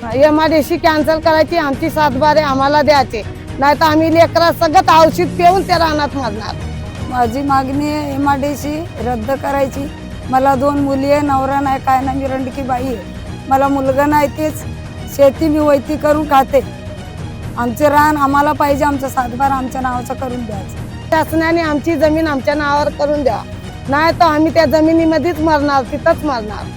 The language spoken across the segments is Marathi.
एमआयडीसी कॅन्सल करायची, आमची 7/12 आम्हाला द्यायचे, नाही तर आम्ही लेकरा सगळं औषध पिऊन त्या रानात मरणार। माझी मागणी आहे एमआयडीसी रद्द करायची। मला 2 मुली आहे, नवरा नाही, काय नाही, मी रंडकी बाई आहे। मला मुलगा नाही, तेच शेती मी वैती करून खाते। आमचे रान आम्हाला पाहिजे, आमचं 7/12 आमच्या नावाचं करून द्यायचं। शासनाने आमची जमीन आमच्या नावावर करून द्या, नाही तर आम्ही त्या जमिनीमध्येच मरणार, तिथंच मरणार।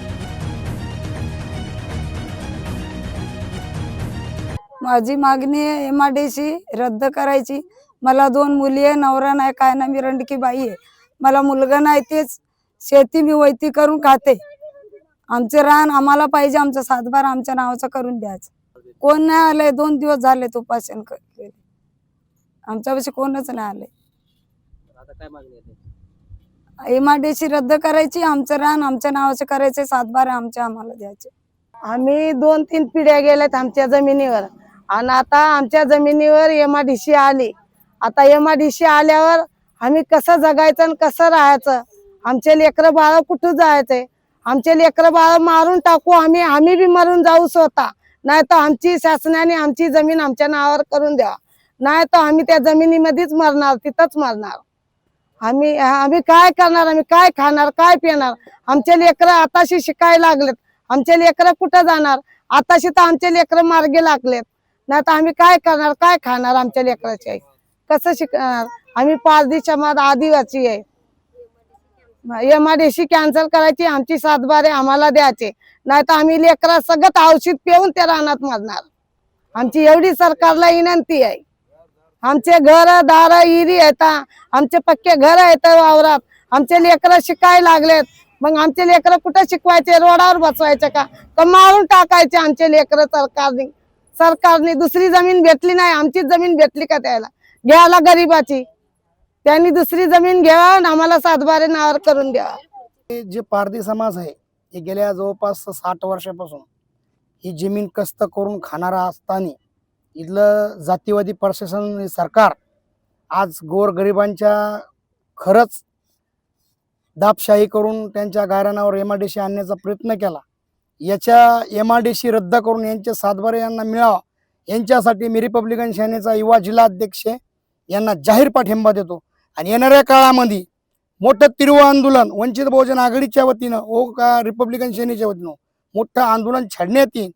माझी मागणी आहे एमआयडीसी रद्द करायची। मला 2 मुली आहे, नवरा नाही, काय नाही, मी रंडकी बाई आहे। मला मुलगा नाही, तेच शेती मी वैती करून खाते। आमचे रान आम्हाला पाहिजे, आमचं 7/12 आमच्या नावाचं करून द्यायचं। कोण नाही आलंय, 2 दिवस झाले उपोषण केले, आमच्यापाशी कोणच नाही आलंय। एमआयडीसी रद्द करायची, आमचं रान आमच्या नावाचं करायचे, 7/12 आमच्या आम्हाला द्यायचे। आम्ही 2-3 पिढ्या गेल्यात आमच्या जमिनीवर, आणि आता आमच्या जमिनीवर एमआयडीसी आली। आता एमआयडीसी आल्यावर आम्ही कसं जगायचं आणि कसं राहायचं? आमचे लेकरं बाळ कुठं जायचंय? आमचे लेकरं बाळ मारून टाकू आम्ही बी मरून जाऊ स्वतः, नाही तर आमची शासनाने आमची जमीन आमच्या नावावर करून द्या, नाही तर आम्ही त्या जमिनीमध्येच मरणार, तिथंच मरणार। आम्ही काय करणार? आम्ही काय खाणार, काय पिणार? आमचे लेकरं आताशी शिकायला लागलेत, आमचे लेकरं कुठं जाणार? आताशी तर आमचे लेकरं मार्गे लागलेत, नाही तर आम्ही काय करणार, काय खाणार? आमच्या लेकराचे कसं शिकणार? आम्ही 5 दिवसामध्ये आदिवासी आहे। एमआयडीसी कॅन्सल करायची, आमची 7/12 आम्हाला द्यायचे, नाही तर आम्ही लेकरा सगळं औषध पिऊन त्या रानात मरणार। आमची एवढी सरकारला विनंती आहे। आमचे घर दार इरी आहेत, आमचे पक्के घर आहेत वावरात, आमचे लेकरं शिकायला लागलेत, मग आमचे लेकरं कुठं शिकवायचे? रोडावर बसवायचे का मारून टाकायचे आमचे लेकरं? सरकारने दुसरी जमीन भेटली नाही, आमचीच जमीन भेटली का त्याला घ्यायला गरीबाची? त्यांनी दुसरी जमीन घ्यावा आणि आम्हाला 7/12 नावावर करून द्यावा। जे पारधी समाज आहे, हे गेल्या जवळपास 60 वर्षापासून ही जमीन कष्ट करून खाणारा असताना इथलं जातीवादी प्रशासन सरकार आज गोरगरिबांच्या खरंच दाबशाही करून त्यांच्या गायरानावर एमआयडीसी आणण्याचा प्रयत्न केला। याच्या एमआयडीसी रद्द करून यांचे 7/12 यांना मिळावा, यांच्यासाठी मी रिपब्लिकन सेनेचा युवा जिल्हा अध्यक्ष यांना जाहीर पाठिंबा देतो। आणि येणाऱ्या काळामध्ये मोठं तीव्र आंदोलन वंचित बहुजन आघाडीच्या वतीनं का रिपब्लिकन सेनेच्या वतीनं मोठं आंदोलन छेडण्यात येईल।